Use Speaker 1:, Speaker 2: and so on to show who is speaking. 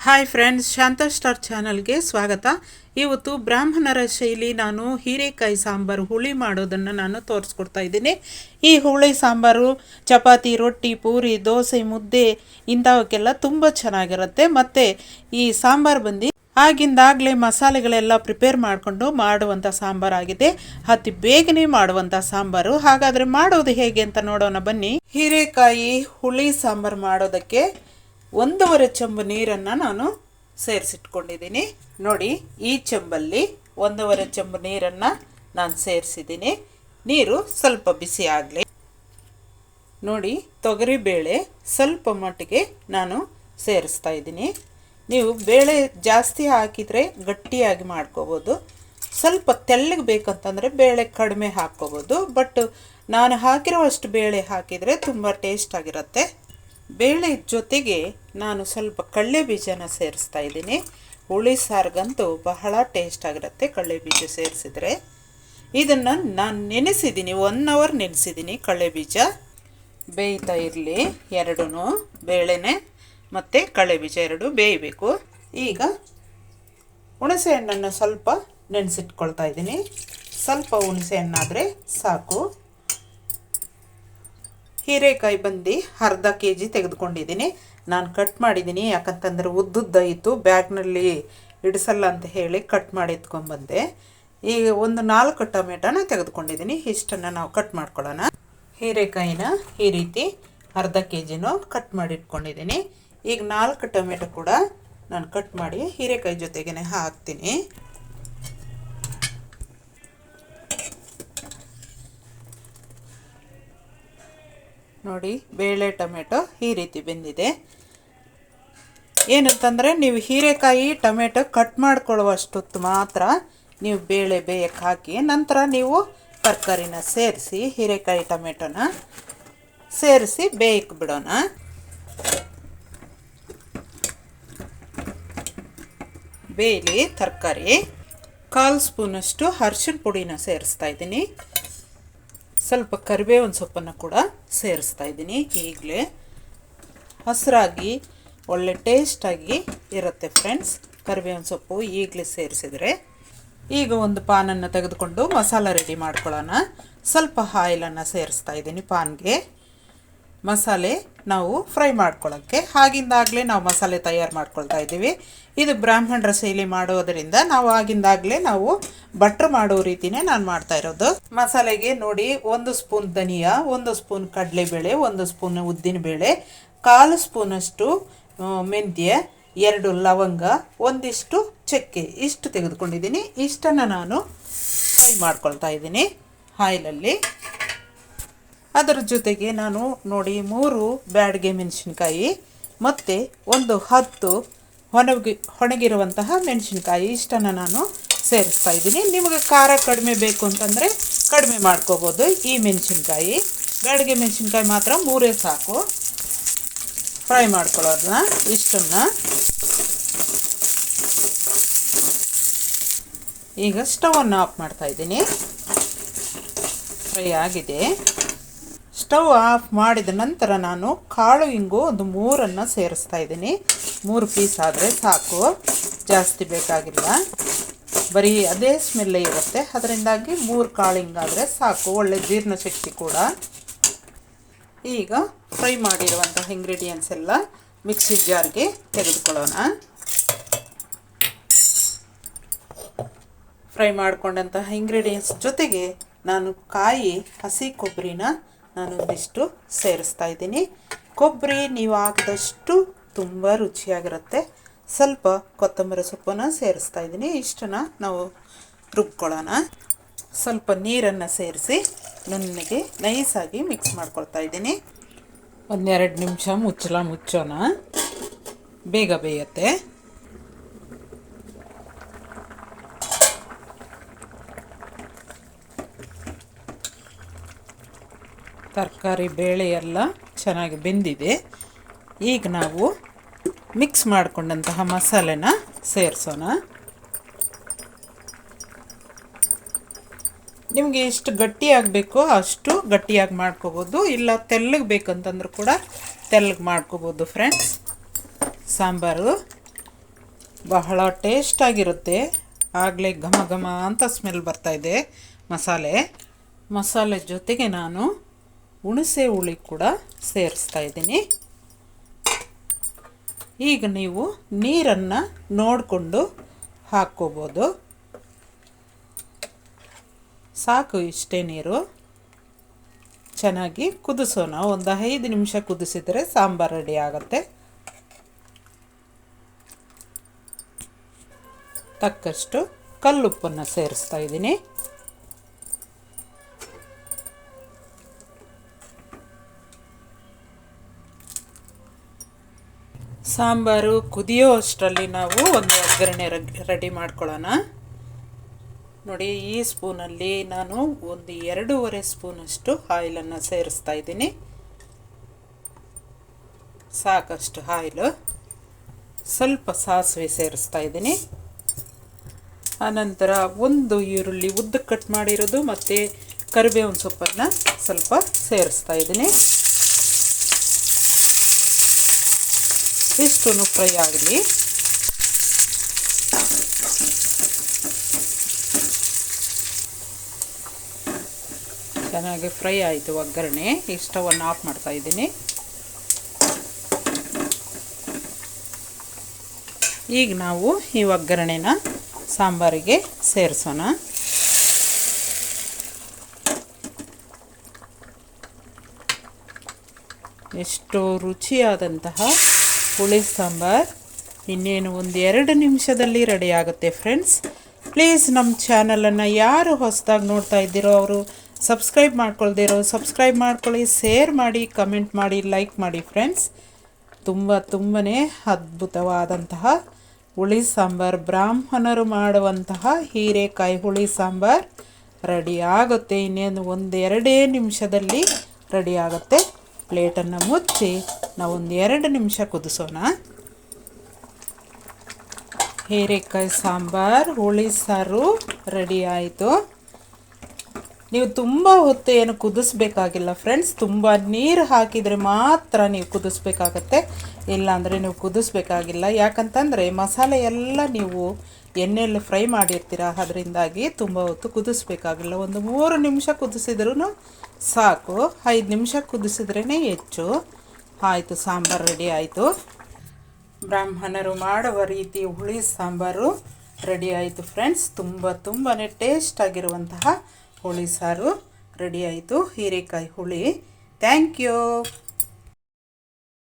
Speaker 1: Hi friends, ಶಾಂತ star ಚಾನಲ್ಗೆ ಸ್ವಾಗತ. ಇವತ್ತು ಬ್ರಾಹ್ಮಣರ ಶೈಲಿ ನಾನು ಹೀರೆಕಾಯಿ ಸಾಂಬಾರು ಹುಳಿ ಮಾಡೋದನ್ನು ನಾನು ತೋರಿಸ್ಕೊಡ್ತಾ ಇದ್ದೀನಿ. ಈ ಹುಳಿ ಸಾಂಬಾರು ಚಪಾತಿ, ರೊಟ್ಟಿ, ಪೂರಿ, ದೋಸೆ, ಮುದ್ದೆ ಇಂಥವಕ್ಕೆಲ್ಲ ತುಂಬ ಚೆನ್ನಾಗಿರುತ್ತೆ. ಮತ್ತು ಈ ಸಾಂಬಾರು ಬಂದು ಆಗಿಂದಾಗಲೇ ಮಸಾಲೆಗಳೆಲ್ಲ ಪ್ರಿಪೇರ್ ಮಾಡಿಕೊಂಡು ಮಾಡುವಂಥ ಸಾಂಬಾರಾಗಿದೆ. ಅತಿ ಬೇಗನೆ ಮಾಡುವಂಥ ಸಾಂಬಾರು. ಹಾಗಾದರೆ ಮಾಡೋದು ಹೇಗೆ ಅಂತ ನೋಡೋಣ ಬನ್ನಿ. ಹೀರೆಕಾಯಿ ಹುಳಿ ಸಾಂಬಾರು ಮಾಡೋದಕ್ಕೆ 1.5 ಚೆಂಬು ನೀರನ್ನು ನಾನು ಸೇರಿಸಿಟ್ಕೊಂಡಿದ್ದೀನಿ. ನೋಡಿ, ಈ ಚೆಂಬಲ್ಲಿ 1.5 ಚೆಂಬು ನೀರನ್ನು ನಾನು ಸೇರಿಸಿದ್ದೀನಿ. ನೀರು ಸ್ವಲ್ಪ ಬಿಸಿ ಆಗಲಿ. ನೋಡಿ, ತೊಗರಿಬೇಳೆ ಸ್ವಲ್ಪ ಮಟ್ಟಿಗೆ ನಾನು ಸೇರಿಸ್ತಾ ಇದ್ದೀನಿ. ನೀವು ಬೇಳೆ ಜಾಸ್ತಿ ಹಾಕಿದರೆ ಗಟ್ಟಿಯಾಗಿ ಮಾಡ್ಕೋಬೋದು. ಸ್ವಲ್ಪ ತೆಳ್ಳಗೆ ಬೇಕಂತಂದರೆ ಬೇಳೆ ಕಡಿಮೆ ಹಾಕ್ಕೋಬೋದು. ಬಟ್ ನಾನು ಹಾಕಿರೋವಷ್ಟು ಬೇಳೆ ಹಾಕಿದರೆ ತುಂಬ ಟೇಸ್ಟ್ ಆಗಿರುತ್ತೆ. ಬೇಳೆ ಜೊತೆಗೆ ನಾನು ಸ್ವಲ್ಪ ಕಡಲೆ ಬೀಜನ ಸೇರಿಸ್ತಾ ಇದ್ದೀನಿ. ಹುಳಿ ಸಾರಿಗಂತೂ ಬಹಳ ಟೇಸ್ಟ್ ಆಗಿರುತ್ತೆ ಕಡಲೆ ಬೀಜ ಸೇರಿಸಿದರೆ. ಇದನ್ನು ನಾನು ನೆನೆಸಿದ್ದೀನಿ, 1 ಅವರ್ ನೆನೆಸಿದ್ದೀನಿ. ಕಡಲೆ ಬೀಜ ಬೇಯ್ತಾ ಇರಲಿ. ಎರಡೂ ಬೇಳೆನೆ ಮತ್ತು ಕಡಲೆ ಬೀಜ ಎರಡು ಬೇಯಬೇಕು. ಈಗ ಹುಣಸೆ ಹಣ್ಣನ್ನು ಸ್ವಲ್ಪ ನೆನೆಸಿಟ್ಕೊಳ್ತಾ ಇದ್ದೀನಿ. ಸ್ವಲ್ಪ ಹುಣಸೆ ಹಣ್ಣಾದರೆ ಸಾಕು. ಹೀರೆಕಾಯಿ ಬಂದು ಅರ್ಧ kg ತೆಗೆದುಕೊಂಡಿದ್ದೀನಿ. ನಾನು ಕಟ್ ಮಾಡಿದ್ದೀನಿ, ಯಾಕಂತಂದರೆ ಉದ್ದುದ್ದ ಇತ್ತು, ಬ್ಯಾಗ್ನಲ್ಲಿ ಇಡಿಸಲ್ಲ ಅಂತ ಹೇಳಿ ಕಟ್ ಮಾಡಿ ಎತ್ಕೊಂಡ್ಬಂದೆ. ಈಗ ಒಂದು 4 ಟೊಮೆಟೊನ ತೆಗೆದುಕೊಂಡಿದ್ದೀನಿ. ಇಷ್ಟನ್ನು ನಾವು ಕಟ್ ಮಾಡ್ಕೊಳ್ಳೋಣ. ಹೀರೆಕಾಯಿನ ಈ ರೀತಿ ಅರ್ಧ kgನೂ ಕಟ್ ಮಾಡಿ ಇಟ್ಕೊಂಡಿದ್ದೀನಿ. ಈಗ 4 ಟೊಮೆಟೊ ಕೂಡ ನಾನು ಕಟ್ ಮಾಡಿ ಹೀರೆಕಾಯಿ ಜೊತೆಗೇ ಹಾಕ್ತೀನಿ. ನೋಡಿ, ಬೇಳೆ ಟೊಮೆಟೊ ಈ ರೀತಿ ಬೆಂದಿದೆ. ಏನಂತಂದರೆ ನೀವು ಹೀರೆಕಾಯಿ ಟೊಮೆಟೊ ಕಟ್ ಮಾಡ್ಕೊಳ್ಳುವಷ್ಟೊತ್ತು ಮಾತ್ರ ನೀವು ಬೇಳೆ ಬೇಯಕ್ಕೆ ಹಾಕಿ, ನಂತರ ನೀವು ತರಕಾರಿನ ಸೇರಿಸಿ ಹೀರೆಕಾಯಿ ಟೊಮೆಟೊನ ಸೇರಿಸಿ ಬೇಯಕ್ಕೆ ಬಿಡೋಣ. ಬೇಯಲಿ ತರಕಾರಿ. 1/4 ಸ್ಪೂನಷ್ಟು ಅರಿಶಿನ ಪುಡಿನ ಸೇರಿಸ್ತಾ ಇದ್ದೀನಿ. ಸ್ವಲ್ಪ ಕರಿಬೇವಿನ ಸೊಪ್ಪನ್ನು ಕೂಡ ಸೇರಿಸ್ತಾ ಇದ್ದೀನಿ. ಈಗಲೇ ಹಸಿರಾಗಿ ಒಳ್ಳೆ ಟೇಸ್ಟಾಗಿ ಇರುತ್ತೆ ಫ್ರೆಂಡ್ಸ್ ಕರಿಬೇವಿನ ಸೊಪ್ಪು ಈಗಲೇ ಸೇರಿಸಿದರೆ. ಈಗ ಒಂದು ಪಾನನ್ನು ತೆಗೆದುಕೊಂಡು ಮಸಾಲ ರೆಡಿ ಮಾಡ್ಕೊಳ್ಳೋಣ. ಸ್ವಲ್ಪ ಆಯಿಲನ್ನು ಸೇರಿಸ್ತಾ ಇದ್ದೀನಿ ಪಾನ್ಗೆ. ಮಸಾಲೆ ನಾವು ಫ್ರೈ ಮಾಡ್ಕೊಳ್ಳೋಕ್ಕೆ ಆಗಿಂದಾಗಲೇ ನಾವು ಮಸಾಲೆ ತಯಾರು ಮಾಡ್ಕೊಳ್ತಾ ಇದ್ದೀವಿ. ಇದು ಬ್ರಾಹ್ಮಣರ ಶೈಲಿ ಮಾಡೋದರಿಂದ ನಾವು ಆಗಿಂದಾಗಲೇ ನಾವು ಭಟ್ರು ಮಾಡೋ ರೀತಿನೇ ನಾನು ಮಾಡ್ತಾ ಇರೋದು. ಮಸಾಲೆಗೆ ನೋಡಿ, 1 ಸ್ಪೂನ್ ಧನಿಯಾ, 1 ಸ್ಪೂನ್ ಕಡಲೆಬೇಳೆ, 1 ಸ್ಪೂನ್ ಉದ್ದಿನಬೇಳೆ, 1/4 ಸ್ಪೂನಷ್ಟು ಮೆಂತ್ಯ, 2 ಲವಂಗ, ಒಂದಿಷ್ಟು ಚಕ್ಕೆ, ಇಷ್ಟು ತೆಗೆದುಕೊಂಡಿದ್ದೀನಿ. ಇಷ್ಟನ್ನು ನಾನು ಫ್ರೈ ಮಾಡ್ಕೊಳ್ತಾ ಇದ್ದೀನಿ ಆಯಿಲಲ್ಲಿ. ಅದರ ಜೊತೆಗೆ ನಾನು ನೋಡಿ 3 ಬ್ಯಾಡಗೆ ಮೆಣಸಿನ್ಕಾಯಿ ಮತ್ತು 10 ಒಣಗಿರುವಂತಹ ಮೆಣಸಿನ್ಕಾಯಿ ಇಷ್ಟನ್ನು ನಾನು ಸೇರಿಸ್ತಾ ಇದ್ದೀನಿ. ನಿಮಗೆ ಖಾರ ಕಡಿಮೆ ಬೇಕು ಅಂತಂದರೆ ಕಡಿಮೆ ಮಾಡ್ಕೋಬೋದು. ಈ ಮೆಣಸಿನ್ಕಾಯಿ ಬ್ಯಾಡಗೆ ಮೆಣಸಿನ್ಕಾಯಿ ಮಾತ್ರ 3 ಸಾಕು. ಫ್ರೈ ಮಾಡ್ಕೊಳ್ಳೋದನ್ನ ಇಷ್ಟನ್ನು. ಈಗ ಸ್ಟವನ್ನು ಆಫ್ ಮಾಡ್ತಾ ಇದ್ದೀನಿ. ಫ್ರೈ ಆಗಿದೆ. ಸ್ಟವ್ ಆಫ್ ಮಾಡಿದ ನಂತರ ನಾನು ಕಾಳು ಇಂಗು ಒಂದು 3 ಸೇರಿಸ್ತಾ ಇದ್ದೀನಿ. 3 ಪೀಸ್ ಆದರೆ ಸಾಕು, ಜಾಸ್ತಿ ಬೇಕಾಗಿಲ್ಲ. ಬರೀ ಅದೇ ಸ್ಮೆಲ್ಲೇ ಇರುತ್ತೆ. ಅದರಿಂದಾಗಿ 3 ಕಾಳು ಹಿಂಗಾದರೆ ಸಾಕು, ಒಳ್ಳೆ ಜೀರ್ಣಶಕ್ತಿ ಕೂಡ. ಈಗ ಫ್ರೈ ಮಾಡಿರುವಂಥ ಇಂಗ್ರೀಡಿಯೆಂಟ್ಸ್ ಎಲ್ಲ ಮಿಕ್ಸಿ ಜಾರ್ಗೆ ತೆಗೆದುಕೊಳ್ಳೋಣ. ಫ್ರೈ ಮಾಡಿಕೊಂಡಂತಹ ಇಂಗ್ರೀಡಿಯೆಂಟ್ಸ್ ಜೊತೆಗೆ ನಾನು ಹಸಿ ಕೊಬ್ಬರಿನ ನಾನೊಂದಿಷ್ಟು ಸೇರಿಸ್ತಾ ಇದ್ದೀನಿ. ಕೊಬ್ಬರಿ ನೀವು ಹಾಕಿದಷ್ಟು ತುಂಬ ರುಚಿಯಾಗಿರುತ್ತೆ. ಸ್ವಲ್ಪ ಕೊತ್ತಂಬರಿ ಸೊಪ್ಪನ್ನು ಸೇರಿಸ್ತಾ ಇದ್ದೀನಿ. ಇಷ್ಟನ್ನು ನಾವು ರುಬ್ಕೊಳ್ಳೋಣ. ಸ್ವಲ್ಪ ನೀರನ್ನು ಸೇರಿಸಿ ನುಣ್ಣಗೆ ನೈಸಾಗಿ ಮಿಕ್ಸ್ ಮಾಡ್ಕೊಳ್ತಾ ಇದ್ದೀನಿ. 1-2 ನಿಮಿಷ ಮುಚ್ಚೋಣ, ಬೇಗ ಬೇಯುತ್ತೆ. ತರಕಾರಿ ಬೇಳೆ ಎಲ್ಲ ಚೆನ್ನಾಗಿ ಬೆಂದಿದೆ. ಈಗ ನಾವು ಮಿಕ್ಸ್ ಮಾಡಿಕೊಂಡಂತಹ ಮಸಾಲೆನ ಸೇರಿಸೋಣ. ನಿಮಗೆ ಎಷ್ಟು ಗಟ್ಟಿಯಾಗಬೇಕೋ ಅಷ್ಟು ಗಟ್ಟಿಯಾಗಿ ಮಾಡ್ಕೋಬೋದು, ಇಲ್ಲ ತೆಳ್ಳಗೆ ಬೇಕಂತಂದ್ರೂ ಕೂಡ ತೆಳ್ಳಗೆ ಮಾಡ್ಕೋಬೋದು ಫ್ರೆಂಡ್ಸ್. ಸಾಂಬಾರು ಬಹಳ ಟೇಸ್ಟಾಗಿರುತ್ತೆ. ಆಗಲೇ ಘಮ ಘಮ ಅಂತ ಸ್ಮೆಲ್ ಬರ್ತಾಯಿದೆ ಮಸಾಲೆ ಜೊತೆಗೆ ನಾನು ಹುಣಸೆ ಹುಳಿ ಕೂಡ ಸೇರಿಸ್ತಾ ಇದ್ದೀನಿ. ಈಗ ನೀವು ನೀರನ್ನು ನೋಡಿಕೊಂಡು ಹಾಕ್ಕೋಬೋದು. ಸಾಕು, ಇಷ್ಟೇ ನೀರು. ಚೆನ್ನಾಗಿ ಕುದಿಸೋಣ. ಒಂದು 5 ನಿಮಿಷ ಕುದಿಸಿದರೆ ಸಾಂಬಾರು ರೆಡಿ ಆಗುತ್ತೆ. ತಕ್ಕಷ್ಟು ಕಲ್ಲುಪ್ಪನ್ನು ಸೇರಿಸ್ತಾ ಇದ್ದೀನಿ. ಸಾಂಬಾರು ಕುದಿಯೋ ಅಷ್ಟರಲ್ಲಿ ನಾವು ಒಂದು ಒಗ್ಗರಣೆ ರೆಡಿ ಮಾಡ್ಕೊಳ್ಳೋಣ. ನೋಡಿ, ಈ ಸ್ಪೂನಲ್ಲಿ ನಾನು ಒಂದು 2.5 ಸ್ಪೂನಷ್ಟು ಆಯಿಲನ್ನು ಸೇರಿಸ್ತಾ ಇದ್ದೀನಿ. ಸಾಕಷ್ಟು ಆಯಿಲು. ಸ್ವಲ್ಪ ಸಾಸಿವೆ ಸೇರಿಸ್ತಾ ಇದ್ದೀನಿ. ಆನಂತರ ಒಂದು ಈರುಳ್ಳಿ ಉದ್ದಕ್ಕೆ ಕಟ್ ಮಾಡಿರೋದು ಮತ್ತು ಕರಿಬೇವಿನ ಸೊಪ್ಪನ್ನು ಸ್ವಲ್ಪ ಸೇರಿಸ್ತಾ ಇದ್ದೀನಿ. ಇಷ್ಟು ಫ್ರೈ ಆಗಲಿ. ಚೆನ್ನಾಗಿ ಫ್ರೈ ಆಯಿತು ಒಗ್ಗರಣೆ. ಈ ಸ್ಟವನ್ನು ಆಫ್ ಮಾಡ್ತಾ ಇದ್ದೀನಿ. ಈಗ ನಾವು ಈ ಒಗ್ಗರಣೆನ ಸಾಂಬಾರಿಗೆ ಸೇರಿಸೋಣ. ಎಷ್ಟು ರುಚಿಯಾದಂತಹ ಹುಳಿ ಸಾಂಬಾರು ಇನ್ನೇನು ಒಂದು 2 ನಿಮಿಷದಲ್ಲಿ ರೆಡಿ ಆಗುತ್ತೆ ಫ್ರೆಂಡ್ಸ್. ಪ್ಲೀಸ್ ನಮ್ಮ ಚಾನಲನ್ನು ಯಾರು ಹೊಸದಾಗಿ ನೋಡ್ತಾ ಇದ್ದೀರೋ ಅವರು ಸಬ್ಸ್ಕ್ರೈಬ್ ಮಾಡ್ಕೊಳ್ದಿರೋ ಸಬ್ಸ್ಕ್ರೈಬ್ ಮಾಡ್ಕೊಳ್ಳಿ, ಶೇರ್ ಮಾಡಿ, ಕಮೆಂಟ್ ಮಾಡಿ, ಲೈಕ್ ಮಾಡಿ ಫ್ರೆಂಡ್ಸ್. ತುಂಬಾ ಅದ್ಭುತವಾದಂತಹ ಹುಳಿ ಸಾಂಬಾರು, ಬ್ರಾಹ್ಮಣರು ಮಾಡುವಂತಹ ಹೀರೆಕಾಯಿ ಹುಳಿ ಸಾಂಬಾರು ರೆಡಿ ಆಗುತ್ತೆ. ಇನ್ನೇನು ಒಂದು 2 ನಿಮಿಷದಲ್ಲಿ ರೆಡಿ ಆಗುತ್ತೆ. ಪ್ಲೇಟನ್ನು ಮುಚ್ಚಿ ನಾವು ಒಂದು 2 ನಿಮಿಷ ಕುದಿಸೋಣ. ಹೀರೆಕಾಯಿ ಸಾಂಬಾರು ಹುಳಿ ಸಾರು ರೆಡಿ ಆಯಿತು. ನೀವು ತುಂಬ ಹೊತ್ತು ಏನು ಕುದಿಸ್ಬೇಕಾಗಿಲ್ಲ ಫ್ರೆಂಡ್ಸ್. ತುಂಬ ನೀರು ಹಾಕಿದರೆ ಮಾತ್ರ ನೀವು ಕುದಿಸ್ಬೇಕಾಗತ್ತೆ, ಇಲ್ಲಾಂದರೆ ನೀವು ಕುದಿಸ್ಬೇಕಾಗಿಲ್ಲ. ಯಾಕಂತಂದರೆ ಮಸಾಲೆ ಎಲ್ಲ ನೀವು ಎಣ್ಣೆಯಲ್ಲಿ ಫ್ರೈ ಮಾಡಿರ್ತೀರ, ಅದರಿಂದಾಗಿ ತುಂಬ ಹೊತ್ತು ಕುದಿಸ್ಬೇಕಾಗಿಲ್ಲ. ಒಂದು 3 ನಿಮಿಷ ಕುದಿಸಿದ್ರೂ ಸಾಕು. 5 ನಿಮಿಷ ಕುದಿಸಿದ್ರೇ ಹೆಚ್ಚು. ಆಯಿತು, ಸಾಂಬಾರು ರೆಡಿ ಆಯಿತು. ಬ್ರಾಹ್ಮಣರು ಮಾಡುವ ರೀತಿ ಹುಳಿ ಸಾಂಬಾರು ರೆಡಿ ಆಯಿತು ಫ್ರೆಂಡ್ಸ್. ತುಂಬಾ ಟೇಸ್ಟ್ ಆಗಿರುವಂತಹ ಹುಳಿ ಸಾರು ರೆಡಿ ಆಯಿತು. ಹೀರೆಕಾಯಿ ಹುಳಿ. Thank you.